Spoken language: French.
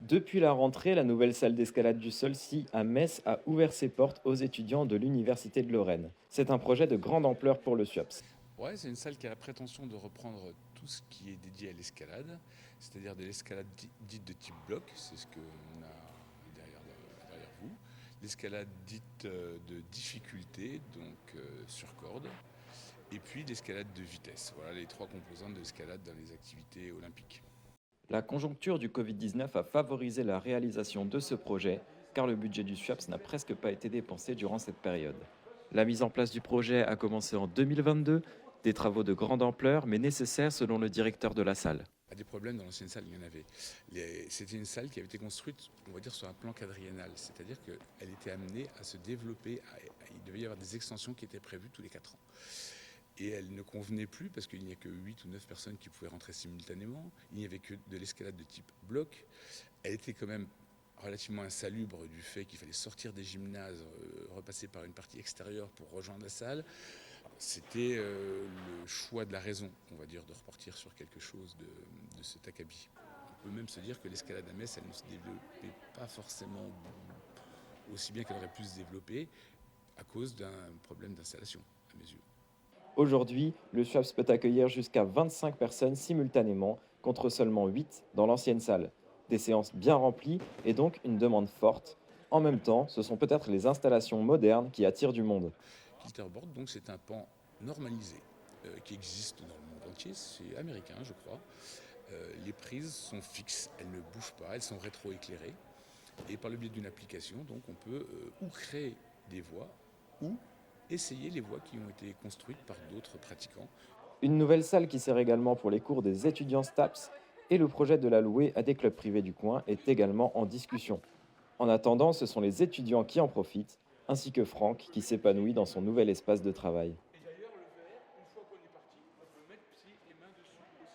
Depuis la rentrée, la nouvelle salle d'escalade du Solcy à Metz a ouvert ses portes aux étudiants de l'Université de Lorraine. C'est un projet de grande ampleur pour le SUAPS. Ouais, c'est une salle qui a la prétention de reprendre tout ce qui est dédié à l'escalade, c'est-à-dire de l'escalade dite de type bloc, c'est ce qu'on a derrière vous. L'escalade dite de difficulté, donc sur corde, et puis l'escalade de vitesse. Voilà les trois composantes de l'escalade dans les activités olympiques. La conjoncture du Covid-19 a favorisé la réalisation de ce projet, car le budget du SUAPS n'a presque pas été dépensé durant cette période. La mise en place du projet a commencé en 2022, des travaux de grande ampleur mais nécessaires selon le directeur de la salle. Des problèmes dans l'ancienne salle, il y en avait. C'était une salle qui avait été construite, on va dire, sur un plan quadriennal, c'est-à-dire qu'elle était amenée à se développer, il devait y avoir des extensions qui étaient prévues tous les 4 ans. Et elle ne convenait plus parce qu'il n'y a que 8 ou 9 personnes qui pouvaient rentrer simultanément, il n'y avait que de l'escalade de type bloc, elle était quand même relativement insalubre du fait qu'il fallait sortir des gymnases, repasser par une partie extérieure pour rejoindre la salle. C'était le choix de la raison, on va dire, de repartir sur quelque chose de cet acabit. On peut même se dire que l'escalade à Metz, elle ne se développait pas forcément aussi bien qu'elle aurait pu se développer à cause d'un problème d'installation, à mes yeux. Aujourd'hui, le SUAPS peut accueillir jusqu'à 25 personnes simultanément, contre seulement 8 dans l'ancienne salle. Des séances bien remplies et donc une demande forte. En même temps, ce sont peut-être les installations modernes qui attirent du monde. Kilterboard, donc, c'est un pan normalisé qui existe dans le monde entier. C'est américain, je crois. Les prises sont fixes, elles ne bougent pas, elles sont rétroéclairées. Et par le biais d'une application, donc, on peut ou créer des voies ou essayer les voies qui ont été construites par d'autres pratiquants. Une nouvelle salle qui sert également pour les cours des étudiants STAPS et le projet de la louer à des clubs privés du coin est également en discussion. En attendant, ce sont les étudiants qui en profitent, ainsi que Franck qui s'épanouit dans son nouvel espace de travail. Et d'ailleurs, le verre, une fois qu'on est parti, on peut mettre les mains dessus aussi.